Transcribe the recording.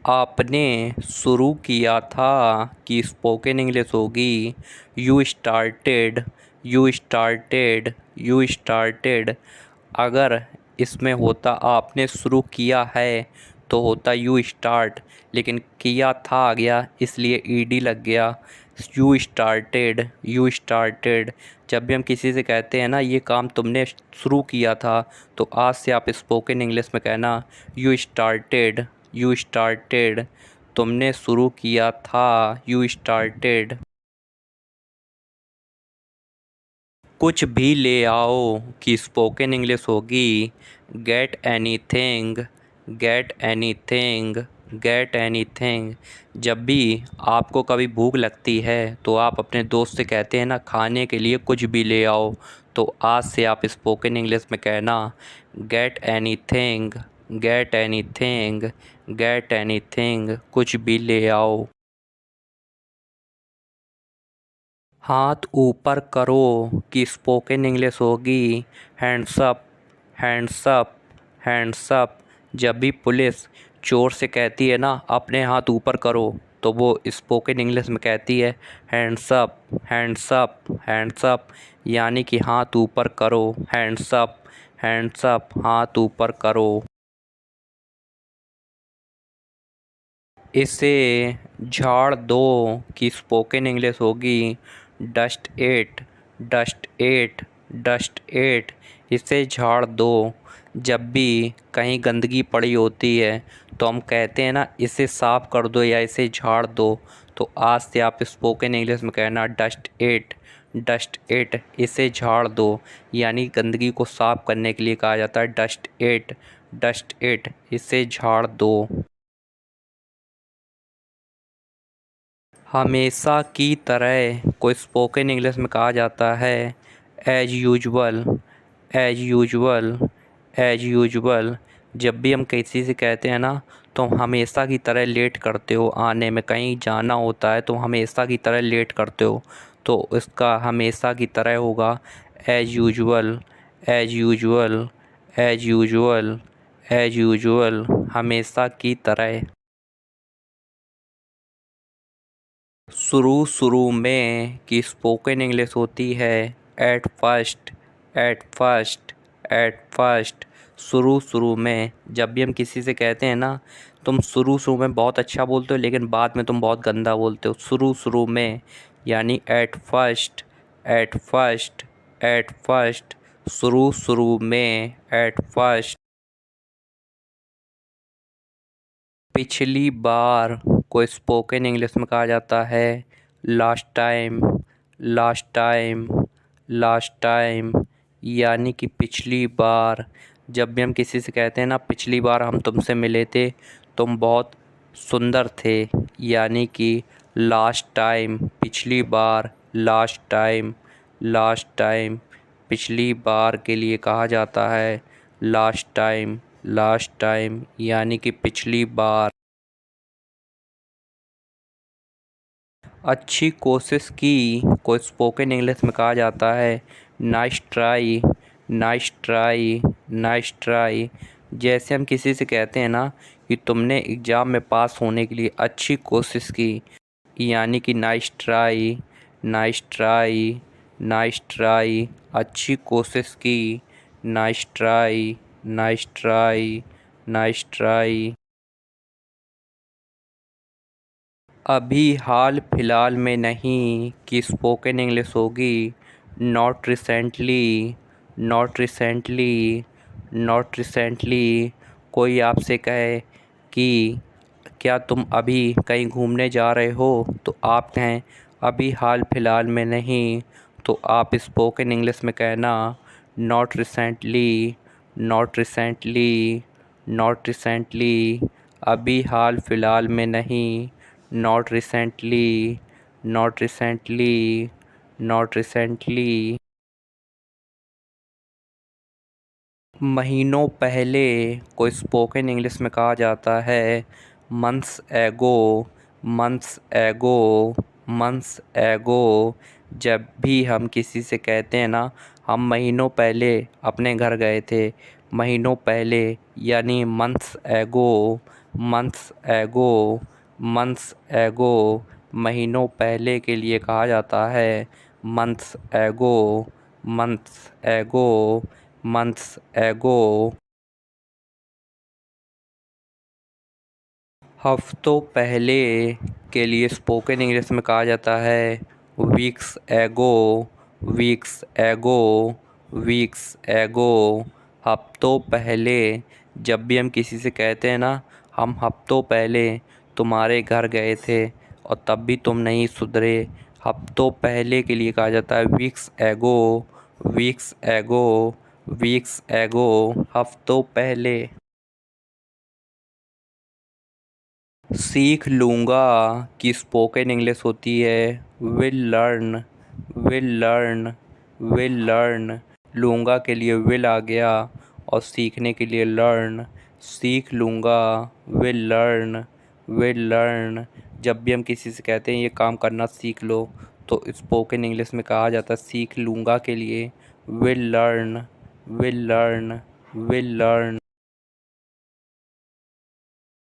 आपने शुरू किया था कि स्पोकन इंग्लिश होगी। You started, you started, you started. अगर इसमें होता आपने शुरू किया है तो होता यू स्टार्ट, लेकिन किया था आ गया इसलिए ईडी लग गया। You started, you started. जब भी हम किसी से कहते हैं ना ये काम तुमने शुरू किया था, तो आज से आप स्पोकन इंग्लिश में कहना यू स्टार्टेड, यू स्टार्टेड। तुमने शुरू किया था, यू स्टार्टेड। कुछ भी ले आओ कि स्पोकन इंग्लिश होगी get anything, get anything, get anything. जब भी आपको कभी भूख लगती है तो आप अपने दोस्त से कहते हैं ना खाने के लिए कुछ भी ले आओ, तो आज से आप स्पोकन इंग्लिश में कहना get anything, get anything, get anything. कुछ भी ले आओ। हाथ ऊपर करो कि स्पोकन इंग्लिश होगी hands up, hands up, hands up. जब भी पुलिस चोर से कहती है ना अपने हाथ ऊपर करो, तो वो स्पोकन इंग्लिश में कहती है hands up, hands up, hands up. यानी कि हाथ ऊपर करो, हैंड्स अप, हैंड्स अप, हाथ ऊपर करो। इसे झाड़ दो कि स्पोकन इंग्लिश होगी dust it, dust it, dust it. इसे झाड़ दो। जब भी कहीं गंदगी पड़ी होती है तो हम कहते हैं ना इसे साफ़ कर दो या इसे झाड़ दो, तो आज से आप स्पोकन इंग्लिश में कहना डस्ट एट, डस्ट एट। इसे झाड़ दो यानी गंदगी को साफ़ करने के लिए कहा जाता है डस्ट एट, डस्ट एट। इसे झाड़ दो। हमेशा की तरह को स्पोकन इंग्लिश में कहा जाता है as usual, as usual, as usual. जब भी हम किसी से कहते हैं ना तो हमेशा की तरह लेट करते हो आने में, कहीं जाना होता है तो हमेशा की तरह लेट करते हो, तो इसका हमेशा की तरह होगा as usual, as usual, as usual, as usual. हमेशा की तरह। शुरू शुरू में की स्पोकन इंग्लिश होती है at first, at first, at first. शुरू शुरू में जब भी हम किसी से कहते हैं ना तुम शुरू शुरू में बहुत अच्छा बोलते हो लेकिन बाद में तुम बहुत गंदा बोलते हो, शुरू शुरू में यानी at first, at first, at first. शुरू शुरू में, एट फर्स्ट। पिछली बार को स्पोकन इंग्लिश में कहा जाता है last time, last time, last time. यानी कि पिछली बार। जब भी हम किसी से कहते हैं ना पिछली बार हम तुमसे मिले थे तुम बहुत सुंदर थे, यानी कि लास्ट टाइम, पिछली बार, लास्ट टाइम, लास्ट टाइम। पिछली बार के लिए कहा जाता है लास्ट टाइम, लास्ट टाइम। यानी कि पिछली बार। अच्छी कोशिश की को स्पोकन इंग्लिश में कहा जाता है nice try, nice try, nice try. जैसे हम किसी से कहते हैं ना कि तुमने एग्ज़ाम में पास होने के लिए अच्छी कोशिश की, यानी कि nice try, nice try, nice try. अच्छी कोशिश की, nice try, nice try, nice try. अभी हाल फिलहाल में नहीं कि स्पोकन इंग्लिश होगी not recently, not recently, not recently. कोई आपसे कहे कि क्या तुम अभी कहीं घूमने जा रहे हो, तो आप कहें अभी हाल फिलहाल में नहीं, तो आप स्पोकन इंग्लिश में कहना not recently, not recently, not recently. अभी हाल फिलहाल में नहीं, not recently, not recently, not recently. महीनों पहले को स्पोकन इंग्लिश में कहा जाता है मंथ्स एगो, मंथ्स एगो, मंथ्स एगो। जब भी हम किसी से कहते हैं ना हम महीनों पहले अपने घर गए थे, महीनों पहले यानी मंथ्स एगो, मंथ्स एगो, मंथ्स एगो महीनों पहले के लिए कहा जाता है। मंथ्स एगो, मंथ्स एगो, मंथ्स एगो। हफ्तों पहले के लिए स्पोकन इंग्लिश में कहा जाता है वीक्स एगो, वीक्स एगो, वीक्स एगो। हफ्तों पहले, जब भी हम किसी से कहते हैं ना हम हफ्तों पहले तुम्हारे घर गए थे और तब भी तुम नहीं सुधरे, हफ्तों पहले के लिए कहा जाता है वीक्स एगो, वीक्स एगो, वीक्स एगो। हफ्तों पहले। सीख लूँगा की स्पोकन इंग्लिश होती है will learn, will learn, will learn. लूँगा के लिए विल आ गया और सीखने के लिए लर्न। सीख लूँगा, विल लर्न, विल लर्न। जब भी हम किसी से कहते हैं ये काम करना सीख लो तो स्पोकन इंग्लिश में कहा जाता है सीख लूँगा के लिए will learn, will learn, will learn.